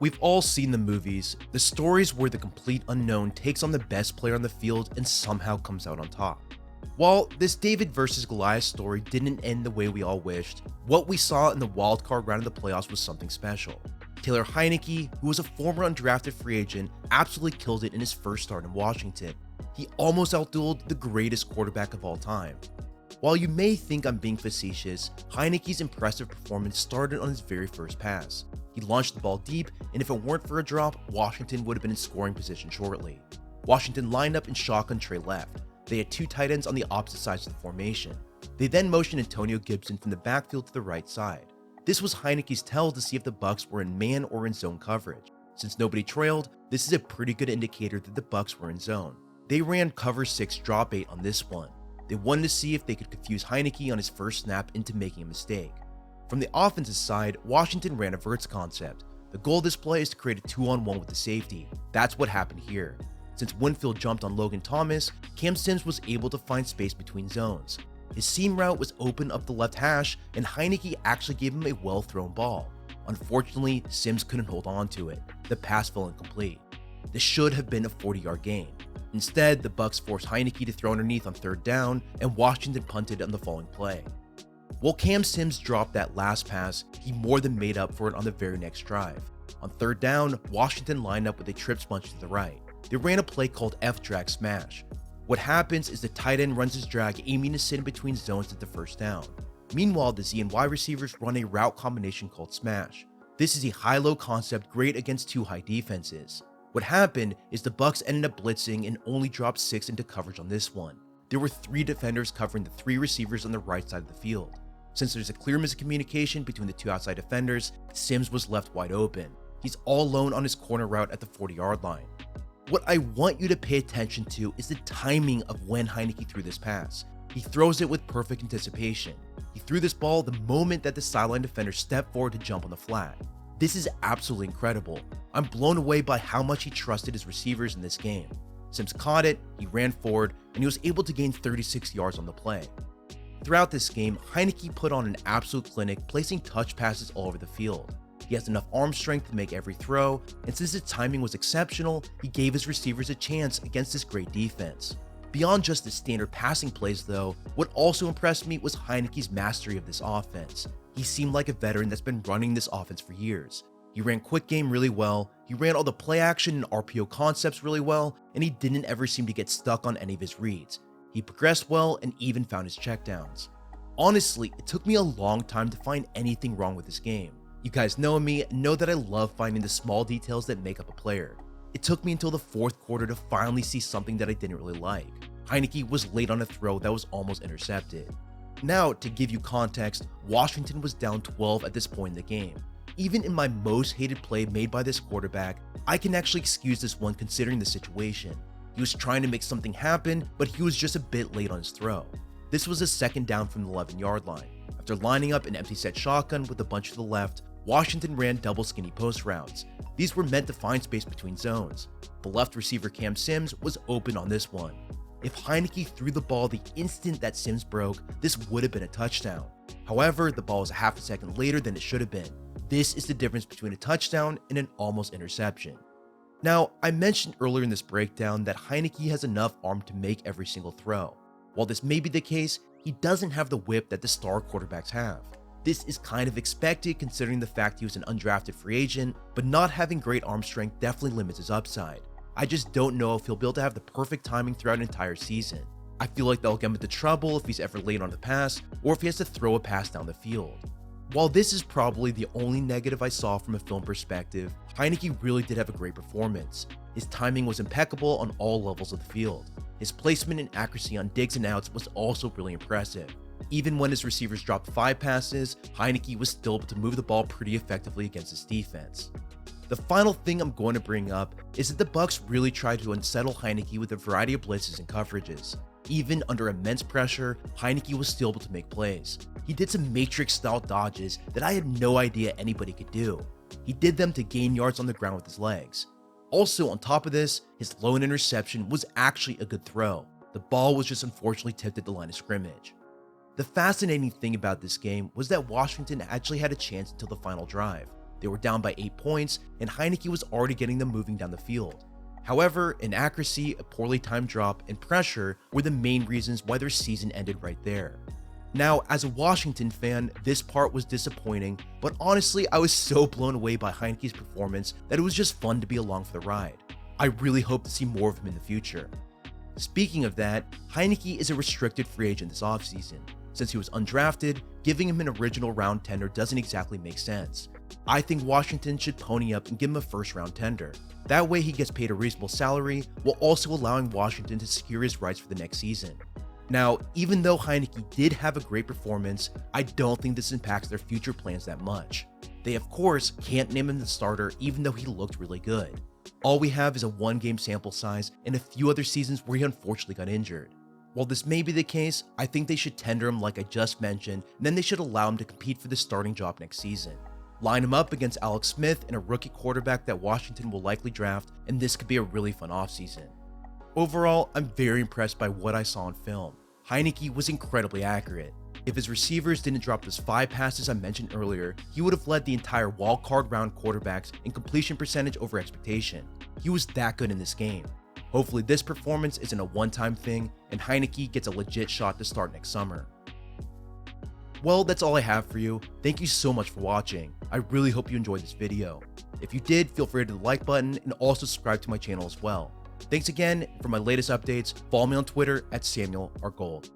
We've all seen the movies, the stories where the complete unknown takes on the best player on the field and somehow comes out on top. While this David versus Goliath story didn't end the way we all wished, what we saw in the wildcard round of the playoffs was something special. Taylor Heinicke, who was a former undrafted free agent, absolutely killed it in his first start in Washington. He almost outdueled the greatest quarterback of all time. While you may think I'm being facetious, Heinicke's impressive performance started on his very first pass. He launched the ball deep, and if it weren't for a drop, Washington would have been in scoring position shortly. Washington lined up in shotgun tray left. They had two tight ends on the opposite sides of the formation. They then motioned Antonio Gibson from the backfield to the right side. This was Heinicke's tell to see if the Bucs were in man or in zone coverage. Since nobody trailed, this is a pretty good indicator that the Bucs were in zone. They ran cover 6 drop 8 on this one. They wanted to see if they could confuse Heinicke on his first snap into making a mistake. From the offensive side, Washington ran a verts concept. The goal of this play is to create a 2-on-1 with the safety. That's what happened here. Since Winfield jumped on Logan Thomas, Cam Sims was able to find space between zones. His seam route was open up the left hash, and Heinicke actually gave him a well-thrown ball. Unfortunately, Sims couldn't hold on to it. The pass fell incomplete. This should have been a 40-yard gain. Instead, the Bucs forced Heinicke to throw underneath on third down, and Washington punted on the following play. While Cam Sims dropped that last pass, he more than made up for it on the very next drive. On third down, Washington lined up with a trips bunch to the right. They ran a play called F-drag smash. What happens is the tight end runs his drag aiming to sit in between zones at the first down. Meanwhile, the Z and Y receivers run a route combination called smash. This is a high-low concept great against two high defenses. What happened is the Bucs ended up blitzing and only dropped 6 into coverage on this one. There were 3 defenders covering the 3 receivers on the right side of the field. Since there's a clear miscommunication between the 2 outside defenders, Sims was left wide open. He's all alone on his corner route at the 40-yard line. What I want you to pay attention to is the timing of when Heinicke threw this pass. He throws it with perfect anticipation. He threw this ball the moment that the sideline defender stepped forward to jump on the flat. This is absolutely incredible. I'm blown away by how much he trusted his receivers in this game. Sims caught it, he ran forward, and he was able to gain 36 yards on the play. Throughout this game, Heinicke put on an absolute clinic, placing touch passes all over the field. He has enough arm strength to make every throw, and since his timing was exceptional, he gave his receivers a chance against this great defense. Beyond just the standard passing plays though, what also impressed me was Heinicke's mastery of this offense. He seemed like a veteran that's been running this offense for years. He ran quick game really well, he ran all the play action and RPO concepts really well, and he didn't ever seem to get stuck on any of his reads. He progressed well and even found his checkdowns. Honestly, it took me a long time to find anything wrong with this game. You guys know me and know that I love finding the small details that make up a player. It took me until the fourth quarter to finally see something that I didn't really like. Heinicke was late on a throw that was almost intercepted. Now, to give you context, Washington was down 12 at this point in the game. Even in my most hated play made by this quarterback, I can actually excuse this one considering the situation. He was trying to make something happen, but he was just a bit late on his throw. This was a second down from the 11-yard line. After lining up an empty set shotgun with a bunch to the left, Washington ran double skinny post routes. These were meant to find space between zones. The left receiver Cam Sims was open on this one. If Heinicke threw the ball the instant that Sims broke, this would have been a touchdown. However, the ball was a half a second later than it should have been. This is the difference between a touchdown and an almost interception. Now, I mentioned earlier in this breakdown that Heinicke has enough arm to make every single throw. While this may be the case, he doesn't have the whip that the star quarterbacks have. This is kind of expected considering the fact he was an undrafted free agent, but not having great arm strength definitely limits his upside. I just don't know if he'll be able to have the perfect timing throughout an entire season. I feel like they'll get him into trouble if he's ever late on the pass, or if he has to throw a pass down the field. While this is probably the only negative I saw from a film perspective, Heinicke really did have a great performance. His timing was impeccable on all levels of the field. His placement and accuracy on digs and outs was also really impressive. Even when his receivers dropped 5 passes, Heinicke was still able to move the ball pretty effectively against his defense. The final thing I'm going to bring up is that the Bucs really tried to unsettle Heinicke with a variety of blitzes and coverages. Even under immense pressure, Heinicke was still able to make plays. He did some Matrix-style dodges that I had no idea anybody could do. He did them to gain yards on the ground with his legs. Also, on top of this, his lone interception was actually a good throw. The ball was just unfortunately tipped at the line of scrimmage. The fascinating thing about this game was that Washington actually had a chance until the final drive. They were down by 8 points, and Heinicke was already getting them moving down the field. However, inaccuracy, a poorly timed drop, and pressure were the main reasons why their season ended right there. Now, as a Washington fan, this part was disappointing, but honestly, I was so blown away by Heinicke's performance that it was just fun to be along for the ride. I really hope to see more of him in the future. Speaking of that, Heinicke is a restricted free agent this offseason. Since he was undrafted, giving him an original round tender doesn't exactly make sense. I think Washington should pony up and give him a first round tender. That way he gets paid a reasonable salary while also allowing Washington to secure his rights for the next season. Now, even though Heinicke did have a great performance, I don't think this impacts their future plans that much. They of course can't name him the starter even though he looked really good. All we have is a 1-game sample size and a few other seasons where he unfortunately got injured. While this may be the case, I think they should tender him like I just mentioned, and then they should allow him to compete for the starting job next season. Line him up against Alex Smith and a rookie quarterback that Washington will likely draft, and this could be a really fun offseason. Overall, I'm very impressed by what I saw on film. Heinicke was incredibly accurate. If his receivers didn't drop those 5 passes I mentioned earlier, he would have led the entire wildcard round quarterbacks in completion percentage over expectation. He was that good in this game. Hopefully this performance isn't a one-time thing, and Heinicke gets a legit shot to start next summer. Well, that's all I have for you. Thank you so much for watching. I really hope you enjoyed this video. If you did, feel free to hit the like button and also subscribe to my channel as well. Thanks again. For my latest updates, follow me on Twitter at SamuelRGold.